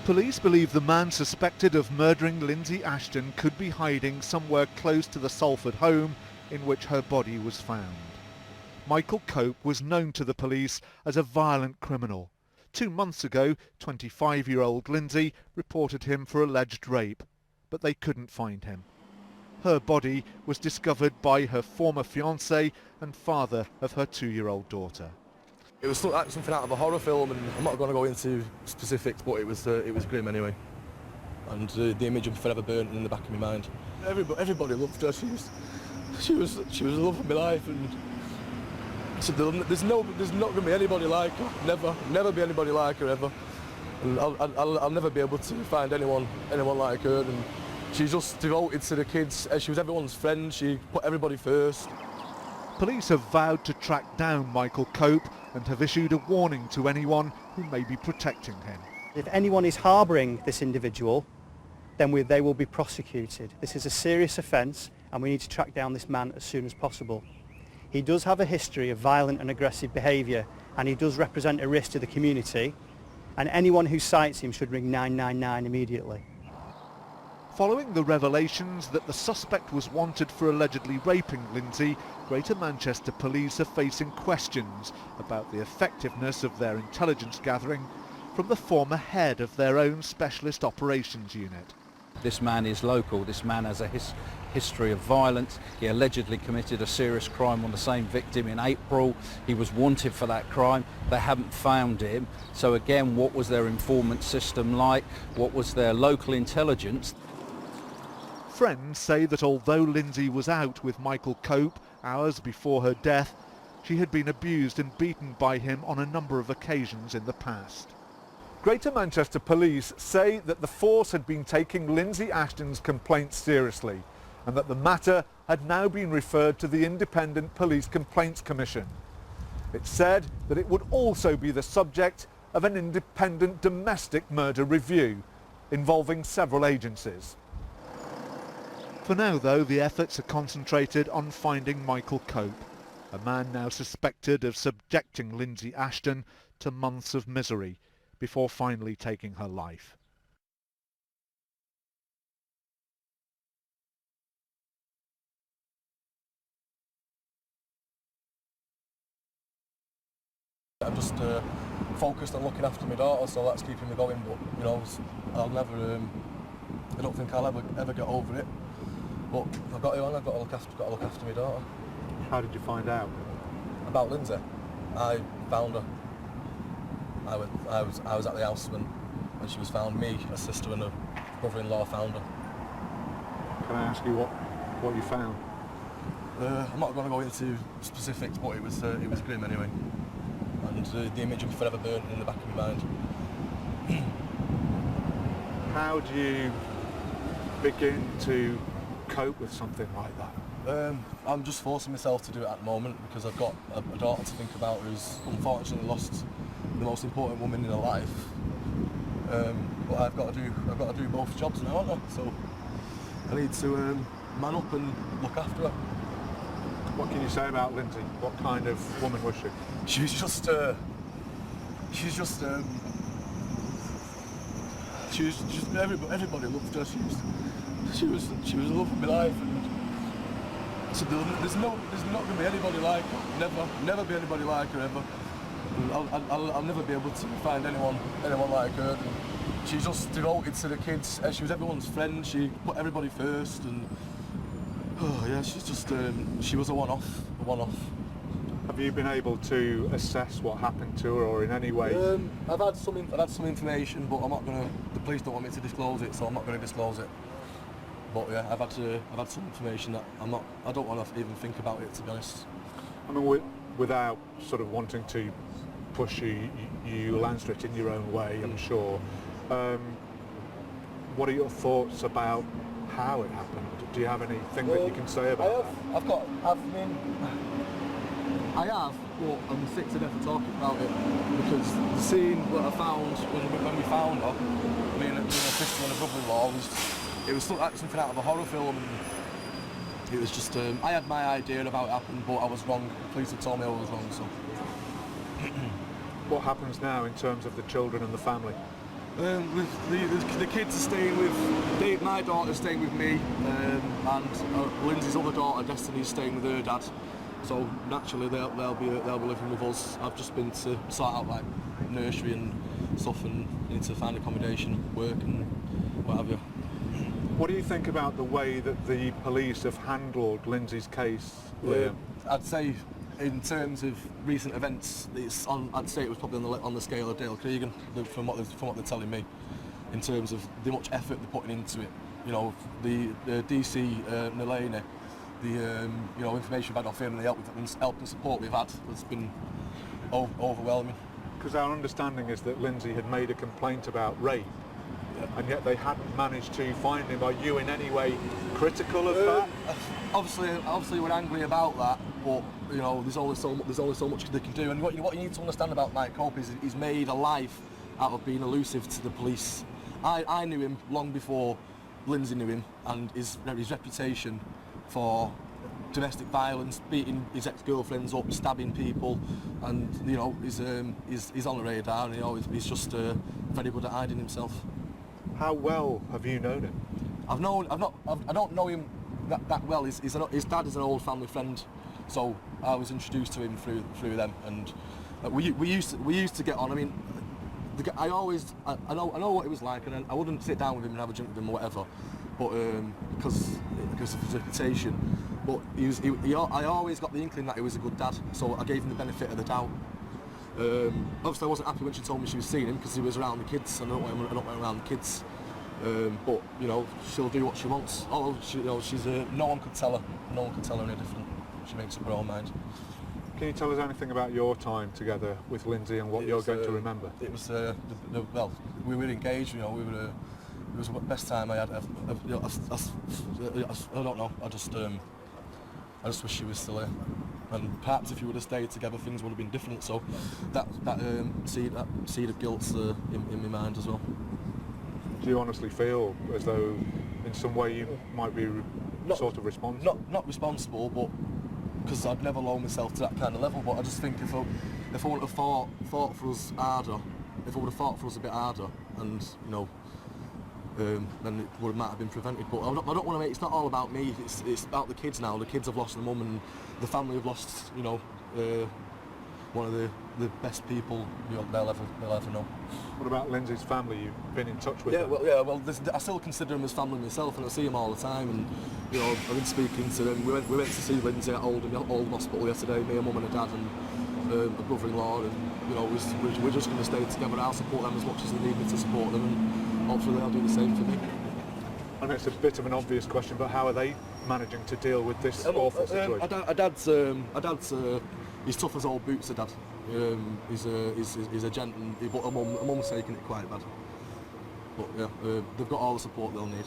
Police believe the man suspected of murdering Linzi Ashton could be hiding somewhere close to the Salford home in which her body was found. Michael Cope was known to the police as a violent criminal. 2 months ago, 25-year-old Linzi reported him for alleged rape, but they couldn't find him. Her body was discovered by her former fiancé and father of her 2-year-old daughter. It was like something out of a horror film, and I'm not going to go into specifics, but it was grim anyway. And the image will be forever burnt in the back of my mind. Everybody loved her. She was the love of my life, and so there's not going to be anybody like her. Never be anybody like her ever. And I'll never be able to find anyone like her. And she's just devoted to the kids. She was everyone's friend. She put everybody first. Police have vowed to track down Michael Cope and have issued a warning to anyone who may be protecting him. If anyone is harbouring this individual, then they will be prosecuted. This is a serious offence and we need to track down this man as soon as possible. He does have a history of violent and aggressive behaviour and he does represent a risk to the community, and anyone who sights him should ring 999 immediately. Following the revelations that the suspect was wanted for allegedly raping Linzi, Greater Manchester Police are facing questions about the effectiveness of their intelligence gathering from the former head of their own Specialist Operations Unit. This man is local. This man has a history of violence. He allegedly committed a serious crime on the same victim in April. He was wanted for that crime. They haven't found him. So again, what was their informant system like? What was their local intelligence? Friends say that although Linzi was out with Michael Cope hours before her death, she had been abused and beaten by him on a number of occasions in the past. Greater Manchester Police say that the force had been taking Linzi Ashton's complaints seriously and that the matter had now been referred to the Independent Police Complaints Commission. It said that it would also be the subject of an independent domestic murder review involving several agencies. For now, though, the efforts are concentrated on finding Michael Cope, a man now suspected of subjecting Linzi Ashton to months of misery before finally taking her life. I'm just focused on looking after my daughter, so that's keeping me going. But you know, I'll never. I don't think I'll ever get over it. But I've got to look after my daughter. How did you find out? About Linzi? I found her. I was at the house when she was found. Me, her sister and her brother-in-law found her. Can I ask you what you found? I'm not going to go into specifics, but it was grim anyway. And the image will be forever burnt in the back of my mind. How do you begin to cope with something like that? I'm just forcing myself to do it at the moment because I've got a daughter to think about who's unfortunately lost the most important woman in her life. But I've got to do both jobs now, haven't I? So I need to man up and look after her. What can you say about Linzi? What kind of woman was she? She's just everybody loved her. She was the love of my life, and so there's not going to be anybody like her. Never be anybody like her ever. And I'll never be able to find anyone like her. And she's just devoted to the kids. She was everyone's friend. She put everybody first, and oh yeah, she's just she was a one-off. Have you been able to assess what happened to her, or in any way? I've had some information, but I'm not gonna. The police don't want me to disclose it, so I'm not going to disclose it. But yeah, I've had some information that I don't want to even think about it, to be honest. I mean, without sort of wanting to push you, you'll answer it in your own way, I'm sure. What are your thoughts about how it happened? Do you have anything that you can say about that? I have, but I'm sick to death of talking about it because the scene that I found when we found her, me and her sister and her brother-in-law, it was like something out of a horror film. It was just, I had my idea of how it happened, but I was wrong. The police had told me I was wrong, so. What happens now in terms of the children and the family? With the kids are staying with Dave, my daughter's staying with me, and Lindsay's other daughter, Destiny's staying with her dad. So naturally they'll be living with us. I've just been to sort out like nursery and stuff, and need to find accommodation, work, and what have you. What do you think about the way that the police have handled Lindsay's case, Liam? I'd say, in terms of recent events, I'd say it was probably on the scale of Dale Cregan, from what they're telling me, in terms of the much effort they're putting into it. You know, the DC Nalani, the information we've had off him and the help and support we've had has been overwhelming. Because our understanding is that Lindsay had made a complaint about rape, and yet they hadn't managed to find him. Are you in any way critical of that? Obviously we're angry about that, but you know, there's only so much they can do. And what you need to understand about Mike Cope is he's made a life out of being elusive to the police. I knew him long before Lindsay knew him, and his reputation for domestic violence, beating his ex-girlfriends up, stabbing people, and you know, he's on the radar, and he's just very good at hiding himself. How well have you known him? I don't know him that well. His dad is an old family friend, so I was introduced to him through them, and we used to get on. I mean, I know what it was like, and I wouldn't sit down with him and have a drink with him or whatever, but because of his reputation. But I always got the inkling that he was a good dad, so I gave him the benefit of the doubt. Obviously I wasn't happy when she told me she was seeing him because he was around the kids, and I don't want around the kids. But you know, she'll do what she wants. Although she's no one could tell her any different. She makes up her own mind. Can you tell us anything about your time together with Lindsay and what you're going to remember? It was well, we were engaged. You know, it was the best time I had. I don't know. I just wish she was still here. And perhaps if you would have stayed together, things would have been different. So that seed of guilt's in my mind as well. Do you honestly feel as though, in some way, you might be sort of responsible? Not responsible, but because I'd never lower myself to that kind of level. But I just think if I would have fought for us harder, if I would have fought for us a bit harder, and you know, then it might have been prevented. But I don't want to make. It's not all about me. It's about the kids now. The kids have lost their mum, and the family have lost, you know, one of the best people they'll ever know. What about Lindsay's family? You've been in touch with them? Well, I still consider them as family myself, and I see them all the time. And you know, I've been speaking to them. We went to see Lindsay at Oldham Hospital yesterday. Me, a mum and a dad, and a brother-in-law, and you know, we're just going to stay together. I'll support them as much as they need me to support them, and hopefully they'll do the same for me. I know it's a bit of an obvious question, but how are they managing to deal with this awful situation? Our dad's he's tough as old boots. Dad, he's a gent, but a mum's taking it quite bad. But yeah, they've got all the support they'll need.